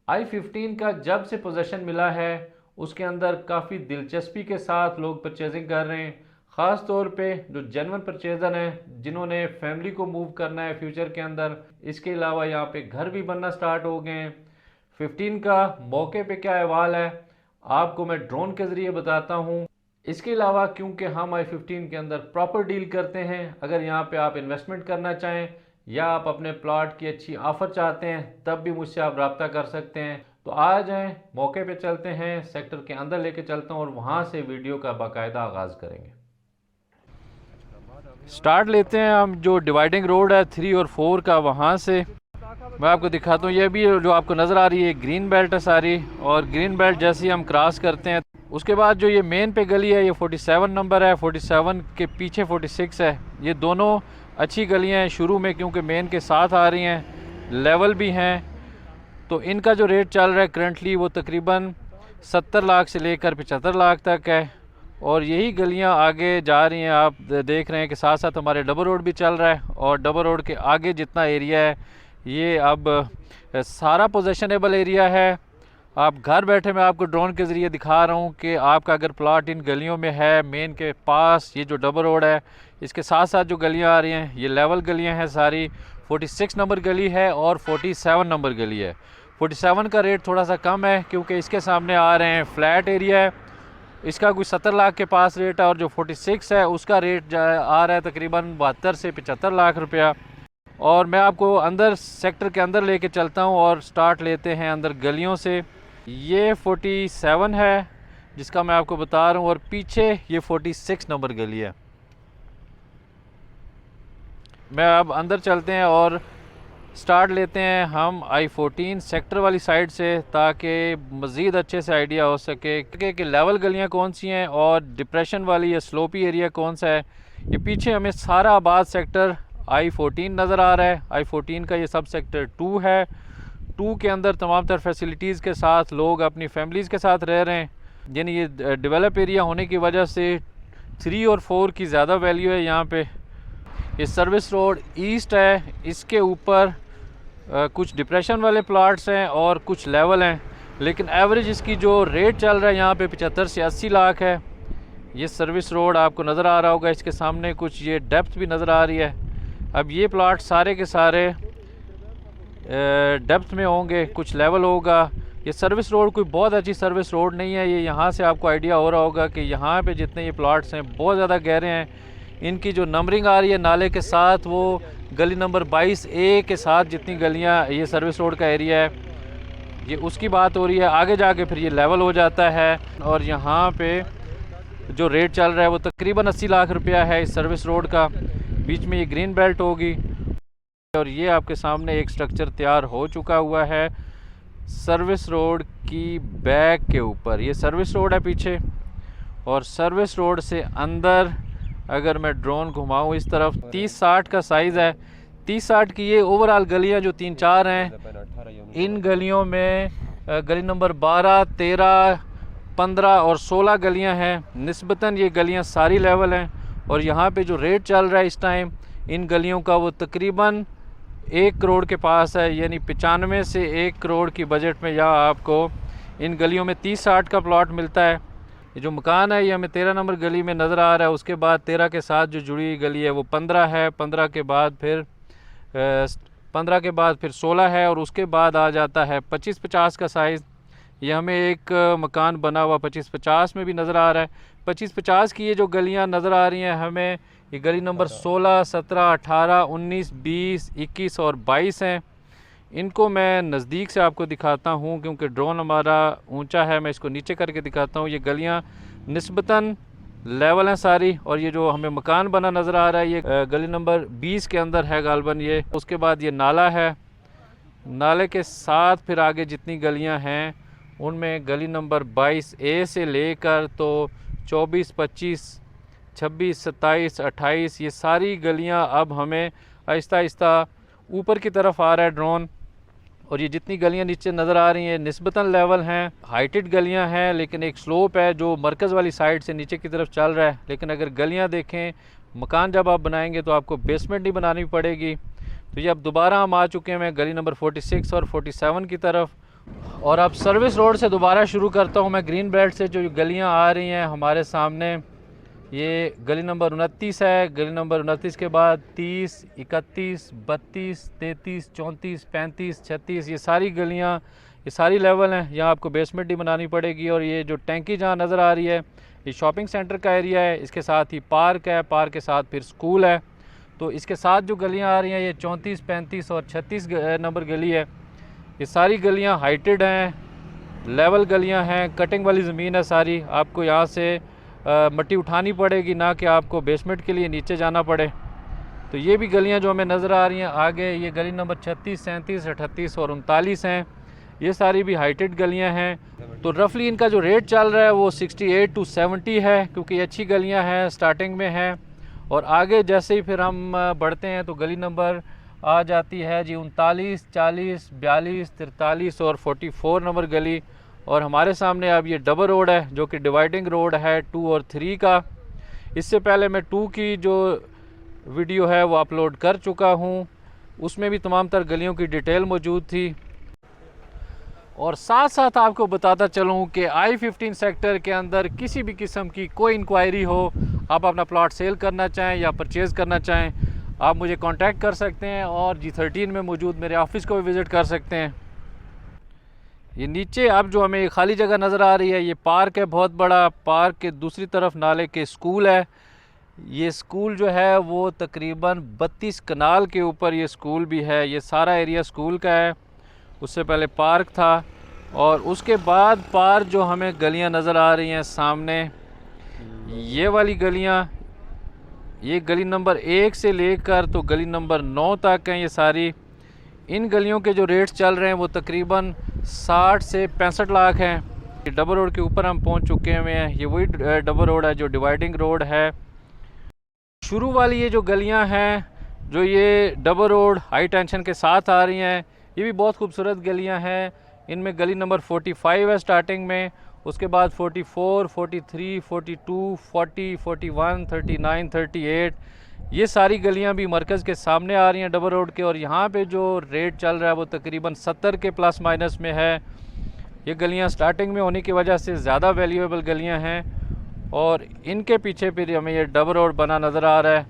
i15 का जब से पोजीशन मिला है उसके अंदर काफ़ी दिलचस्पी के साथ लोग परचेजिंग कर रहे हैं। ख़ास तौर पे जो जेन्युइन परचेज़र हैं जिन्होंने फैमिली को मूव करना है फ्यूचर के अंदर। इसके अलावा यहाँ पे घर भी बनना स्टार्ट हो गए हैं। 15 का मौके पे क्या अहवाल है आपको मैं ड्रोन के ज़रिए बताता हूँ। इसके अलावा क्योंकि हम i15 के अंदर प्रॉपर डील करते हैं, अगर यहाँ पे आप इन्वेस्टमेंट करना चाहें या आप अपने प्लॉट की अच्छी ऑफ़र चाहते हैं तब भी मुझसे आप रब्ता कर सकते हैं। तो आ जाएं, मौके पे चलते हैं, सेक्टर के अंदर लेके चलता हूँ और वहाँ से वीडियो का बाकायदा आगाज़ करेंगे। स्टार्ट लेते हैं हम जो डिवाइडिंग रोड है 3 और 4 का, वहाँ से मैं आपको दिखाता हूँ। ये भी जो आपको नज़र आ रही है ग्रीन बेल्ट है सारी, और ग्रीन बेल्ट जैसे ही हम क्रॉस करते हैं उसके बाद जो ये मेन पे गली है ये 47 नंबर है, 47 के पीछे 46 है। ये दोनों अच्छी गलियां हैं शुरू में क्योंकि मेन के साथ आ रही हैं, लेवल भी हैं। तो इनका जो रेट चल रहा है करंटली वो तकरीबन 70 लाख से लेकर 75 लाख तक है। और यही गलियां आगे जा रही हैं, आप देख रहे हैं कि साथ साथ हमारे डबल रोड भी चल रहा है। और डबल रोड के आगे जितना एरिया है ये अब सारा पोजेशनेबल एरिया है। आप घर बैठे मैं आपको ड्रोन के ज़रिए दिखा रहा हूँ कि आपका अगर प्लॉट इन गलियों में है मेन के पास, ये जो डबल रोड है इसके साथ साथ जो गलियाँ आ रही हैं ये लेवल गलियाँ हैं सारी। 46 नंबर गली है और 47 नंबर गली है। 47 का रेट थोड़ा सा कम है क्योंकि इसके सामने आ रहे हैं फ्लैट एरिया है, इसका कोई 70 लाख के पास रेट है। और जो 46 है उसका रेट आ रहा है तकरीबन 72 से 75 लाख रुपया। और मैं आपको अंदर सेक्टर के अंदर लेके चलता हूँ और स्टार्ट लेते हैं अंदर गलियों से। ये 47 है जिसका मैं आपको बता रहा हूँ, और पीछे ये 46 नंबर गली है। मैं अब अंदर चलते हैं और स्टार्ट लेते हैं हम i14 सेक्टर वाली साइड से, ताकि मज़ीद अच्छे से आइडिया हो सके कि लेवल गलियाँ कौन सी हैं और डिप्रेशन वाली या स्लोपी एरिया कौन सा है। ये पीछे हमें सारा आबाद सेक्टर i14 नज़र आ रहा है। i14 का ये सब सेक्टर 2 है। 2 के अंदर तमाम तर फैसिलिटीज़ के साथ लोग अपनी फैमिलीज़ के साथ रह रहे हैं। यानी ये डेवलप एरिया होने की वजह से 3 और 4 की ज़्यादा वैल्यू है यहाँ पे। ये सर्विस रोड ईस्ट है, इसके ऊपर कुछ डिप्रेशन वाले प्लाट्स हैं और कुछ लेवल हैं, लेकिन एवरेज इसकी जो रेट चल रहा है यहाँ पे 75 से 80 लाख है। ये सर्विस रोड आपको नज़र आ रहा होगा, इसके सामने कुछ ये डेप्थ भी नज़र आ रही है। अब ये प्लाट सारे के सारे डेप्थ में होंगे, कुछ लेवल होगा। ये सर्विस रोड कोई बहुत अच्छी सर्विस रोड नहीं है। ये यहाँ से आपको आइडिया हो रहा होगा कि यहाँ पे जितने ये प्लाट्स हैं बहुत ज़्यादा गहरे हैं। इनकी जो नंबरिंग आ रही है नाले के साथ वो गली नंबर 22A के साथ जितनी गलियाँ ये सर्विस रोड का एरिया है ये उसकी बात हो रही है। आगे जाके फिर ये लेवल हो जाता है। और यहाँ पे जो रेट चल रहा है वो तकरीबन 80 लाख रुपया है इस सर्विस रोड का। बीच में ये ग्रीन बेल्ट होगी और ये आपके सामने एक स्ट्रक्चर तैयार हो चुका हुआ है सर्विस रोड की बैक के ऊपर। ये सर्विस रोड है पीछे, और सर्विस रोड से अंदर अगर मैं ड्रोन घुमाऊँ इस तरफ 30-60 का साइज़ है। 30-60 की ये ओवरऑल गलियाँ जो 3-4 हैं, इन गलियों में गली नंबर 12, 13, 15 और 16 गलियाँ हैं। निस्बतन ये गलियाँ सारी लेवल हैं। और यहाँ पे जो रेट चल रहा है इस टाइम इन गलियों का वो तकरीबन 1 करोड़ के पास है। यानी 95 से 1 करोड़ की बजट में यहाँ आपको इन गलियों में 30-60 का प्लॉट मिलता है। ये जो मकान है ये हमें 13 नंबर गली में नज़र आ रहा है। उसके बाद 13 के साथ जो जुड़ी हुई गली है वो 15 है, 15 के बाद फिर 16 है, और उसके बाद आ जाता है 25-50 का साइज़। ये हमें एक मकान बना हुआ 25-50 में भी नज़र आ रहा है। 25-50 की ये जो गलियां नज़र आ रही हैं हमें, ये गली नंबर 16, 17, 18, 19, 20, 21 और 22 हैं। इनको मैं नज़दीक से आपको दिखाता हूँ क्योंकि ड्रोन हमारा ऊंचा है। मैं इसको नीचे करके दिखाता हूँ। ये गलियाँ निस्बतन लेवल हैं सारी। और ये जो हमें मकान बना नज़र आ रहा है ये गली नंबर 20 के अंदर है गालबन ये। उसके बाद ये नाला है, नाले के साथ फिर आगे जितनी गलियाँ हैं उनमें गली नंबर 22A से लेकर तो 24, 25, 26, 27, 28 ये सारी गलियां अब हमें आहिस्ता आहिस्ता ऊपर की तरफ आ रहा है ड्रोन। और ये जितनी गलियां नीचे नज़र आ रही हैं निस्बतन लेवल हैं, हाइटेड गलियां हैं, लेकिन एक स्लोप है जो मरकज़ वाली साइड से नीचे की तरफ चल रहा है। लेकिन अगर गलियां देखें, मकान जब आप बनाएंगे तो आपको बेसमेंट नहीं बनानी पड़ेगी। तो ये अब दोबारा हम आ चुके हैं गली नंबर 46 और 47 की तरफ। और अब सर्विस रोड से दोबारा शुरू करता हूँ मैं। ग्रीन बेल्ट से जो गलियाँ आ रही हैं हमारे सामने, ये गली नंबर 29 है। गली नंबर 29 के बाद 30, 31, 32, 33, 34, 35, 36, ये सारी गलियाँ, ये सारी लेवल हैं। यहाँ आपको बेसमेंट ही बनानी पड़ेगी। और ये जो टैंकी जहाँ नज़र आ रही है, ये शॉपिंग सेंटर का एरिया है। इसके साथ ही पार्क है, पार्क के साथ फिर स्कूल है। तो इसके साथ जो गलियाँ आ रही हैं, ये 34, 35 और 36 नंबर गली है। ये सारी गलियाँ हाइटेड हैं, लेवल गलियाँ हैं, कटिंग वाली ज़मीन है सारी। आपको यहाँ से मिट्टी उठानी पड़ेगी, ना कि आपको बेसमेंट के लिए नीचे जाना पड़े। तो ये भी गलियाँ जो हमें नज़र आ रही हैं आगे, ये गली नंबर 36, 37, 38 और 39 हैं। ये सारी भी हाइटेड गलियाँ हैं। तो रफली इनका जो रेट चल रहा है वो 68 to 70 है, क्योंकि ये अच्छी गलियाँ हैं, स्टार्टिंग में हैं। और आगे जैसे ही फिर हम बढ़ते हैं तो गली नंबर आ जाती है जी 39, 40, 42, 43 और 44 नंबर गली। और हमारे सामने अब ये डबल रोड है, जो कि डिवाइडिंग रोड है 2 और 3 का। इससे पहले मैं 2 की जो वीडियो है वो अपलोड कर चुका हूँ, उसमें भी तमाम तर गलियों की डिटेल मौजूद थी। और साथ साथ आपको बताता चलूँ कि I-15 सेक्टर के अंदर किसी भी किस्म की कोई इंक्वायरी हो, आप अपना प्लॉट सेल करना चाहें या परचेज़ करना चाहें, आप मुझे कांटेक्ट कर सकते हैं और G13 में मौजूद मेरे ऑफिस को भी विज़िट कर सकते हैं। ये नीचे अब जो हमें खाली जगह नज़र आ रही है, ये पार्क है बहुत बड़ा। पार्क के दूसरी तरफ नाले के स्कूल है। ये स्कूल जो है वो तकरीबन 32 कनाल के ऊपर ये स्कूल भी है। ये सारा एरिया स्कूल का है। उससे पहले पार्क था। और उसके बाद पार जो हमें गलियां नज़र आ रही हैं सामने, ये वाली गलियां, ये गली नंबर 1 से लेकर तो गली नंबर 9 तक हैं ये सारी। इन गलियों के जो रेट्स चल रहे हैं वो तकरीबन 60 से 65 लाख हैं। ये डबल रोड के ऊपर हम पहुंच चुके हुए हैं। ये वही डबल रोड है जो डिवाइडिंग रोड है। शुरू वाली ये जो गलियां हैं, जो ये डबल रोड हाई टेंशन के साथ आ रही हैं, ये भी बहुत खूबसूरत गलियां हैं। इनमें गली नंबर 45 है स्टार्टिंग में, उसके बाद 44, 43, 42, 40, 41, 39, 38, ये सारी गलियां भी मरकज़ के सामने आ रही हैं डबल रोड के। और यहाँ पे जो रेट चल रहा है वो तकरीबन 70 के प्लस माइनस में है। ये गलियां स्टार्टिंग में होने की वजह से ज़्यादा वैल्यूएबल गलियां हैं। और इनके पीछे फिर हमें ये डबल रोड बना नज़र आ रहा है।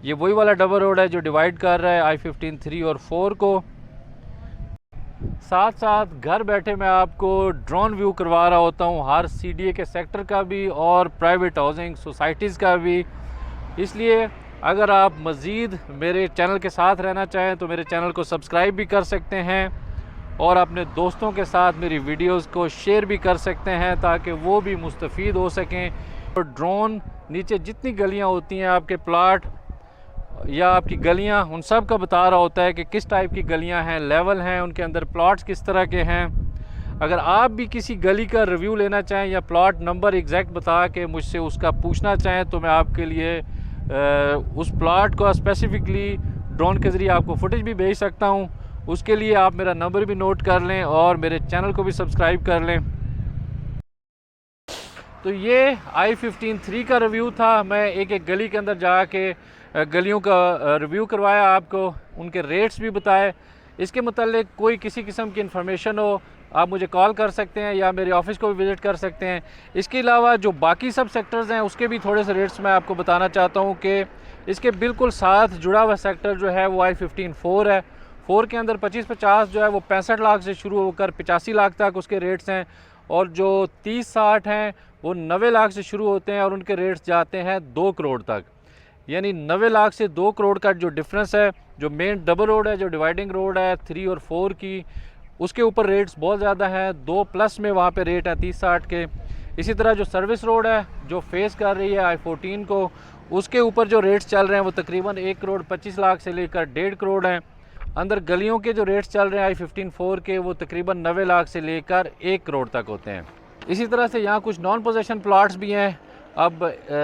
ये वही वाला डबल रोड है जो डिवाइड कर रहा है I-15 3 और 4 को। साथ साथ घर बैठे मैं आपको ड्रोन व्यू करवा रहा होता हूँ हर CDA के सेक्टर का भी और प्राइवेट हाउसिंग सोसाइटीज़ का भी। इसलिए अगर आप मज़ीद मेरे चैनल के साथ रहना चाहें तो मेरे चैनल को सब्सक्राइब भी कर सकते हैं और अपने दोस्तों के साथ मेरी वीडियोस को शेयर भी कर सकते हैं, ताकि वो भी मुस्तफ़ीद हो सकें। और ड्रोन नीचे जितनी गलियाँ होती हैं, आपके प्लाट या आपकी गलियां, उन सब का बता रहा होता है कि किस टाइप की गलियां हैं, लेवल हैं, उनके अंदर प्लॉट्स किस तरह के हैं। अगर आप भी किसी गली का रिव्यू लेना चाहें या प्लॉट नंबर एग्जैक्ट बता के मुझसे उसका पूछना चाहें तो मैं आपके लिए उस प्लॉट को स्पेसिफिकली ड्रोन के ज़रिए आपको फुटेज भी भेज सकता हूं। उसके लिए आप मेरा नंबर भी नोट कर लें और मेरे चैनल को भी सब्सक्राइब कर लें। तो ये I-15 3 का रिव्यू था। मैं एक एक गली के अंदर जाके गलियों का रिव्यू करवाया, आपको उनके रेट्स भी बताए। इसके मतलब कोई किसी किस्म की इन्फॉर्मेशन हो, आप मुझे कॉल कर सकते हैं या मेरे ऑफिस को भी विज़िट कर सकते हैं। इसके अलावा जो बाकी सब सेक्टर्स हैं उसके भी थोड़े से रेट्स मैं आपको बताना चाहता हूँ कि इसके बिल्कुल साथ जुड़ा हुआ सेक्टर जो है वो I-15 4 है। 4 के अंदर 25-50 जो है वो 65 लाख से शुरू होकर 85 लाख तक उसके रेट्स हैं। और जो 30-60 हैं वो 90 लाख से शुरू होते हैं और उनके रेट्स जाते हैं 2 करोड़ तक। यानी 90 लाख से 2 करोड़ का जो डिफरेंस है, जो मेन डबल रोड है, जो डिवाइडिंग रोड है 3 और 4 की, उसके ऊपर रेट्स बहुत ज़्यादा हैं। 2+ में वहाँ पे रेट है 30-60 के। इसी तरह जो सर्विस रोड है जो फेस कर रही है I-14 को, उसके ऊपर जो रेट्स चल रहे हैं वो तकरीबन 1 करोड़ 25 लाख से लेकर 1.5 करोड़ हैं। अंदर गलियों के जो रेट्स चल रहे हैं I-15 4 के, वो तकरीबन 90 लाख से लेकर 1 करोड़ तक होते हैं। इसी तरह से यहाँ कुछ नॉन पोजेशन प्लाट्स भी हैं। अब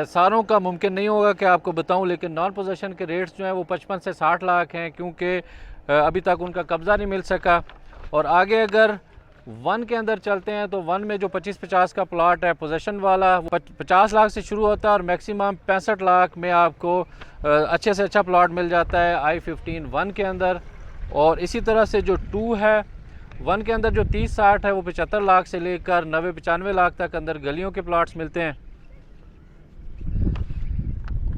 सारों का मुमकिन नहीं होगा कि आपको बताऊं, लेकिन नॉन पोजेशन के रेट्स जो हैं वो 55 से 60 लाख हैं, क्योंकि अभी तक उनका कब्ज़ा नहीं मिल सका। और आगे अगर 1 के अंदर चलते हैं तो 1 में जो 25-50 का प्लाट है पोजेशन वाला, वो 50 लाख से शुरू होता है और मैक्सिमम 65 लाख में आपको अच्छे से अच्छा प्लाट मिल जाता है I-15 1 के अंदर। और इसी तरह से जो 2 है 1 के अंदर जो 30-60 है वो 75 लाख से लेकर 90-95 लाख तक अंदर गलियों के प्लॉट्स मिलते हैं।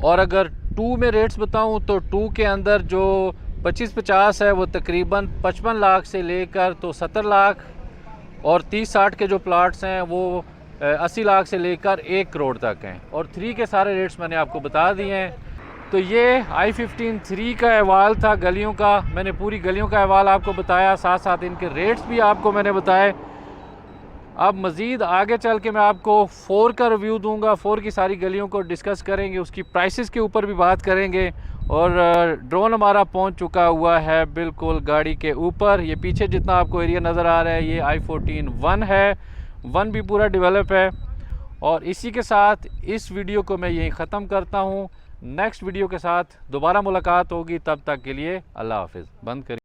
और अगर 2 में रेट्स बताऊं तो 2 के अंदर जो 25-50 है वो तकरीबन 55 लाख से लेकर तो 70 लाख, और 30-60 के जो प्लाट्स हैं वो 80 लाख से लेकर 1 करोड़ तक हैं। और 3 के सारे रेट्स मैंने आपको बता दिए हैं। तो ये I-15 3 का अहवाल था गलियों का। मैंने पूरी गलियों का अहवाल आपको बताया, साथ साथ इनके रेट्स भी आपको मैंने बताए। अब मज़ीद आगे चल के मैं आपको 4 का रिव्यू दूंगा, 4 की सारी गलियों को डिस्कस करेंगे, उसकी प्राइसेस के ऊपर भी बात करेंगे। और ड्रोन हमारा पहुंच चुका हुआ है बिल्कुल गाड़ी के ऊपर। ये पीछे जितना आपको एरिया नज़र आ रहा है ये I-14 1 है, 1 भी पूरा डेवलप है। और इसी के साथ इस वीडियो को मैं यहीं ख़त्म करता हूँ। नेक्स्ट वीडियो के साथ दोबारा मुलाकात होगी, तब तक के लिए अल्लाह हाफिज़। बंद करिए।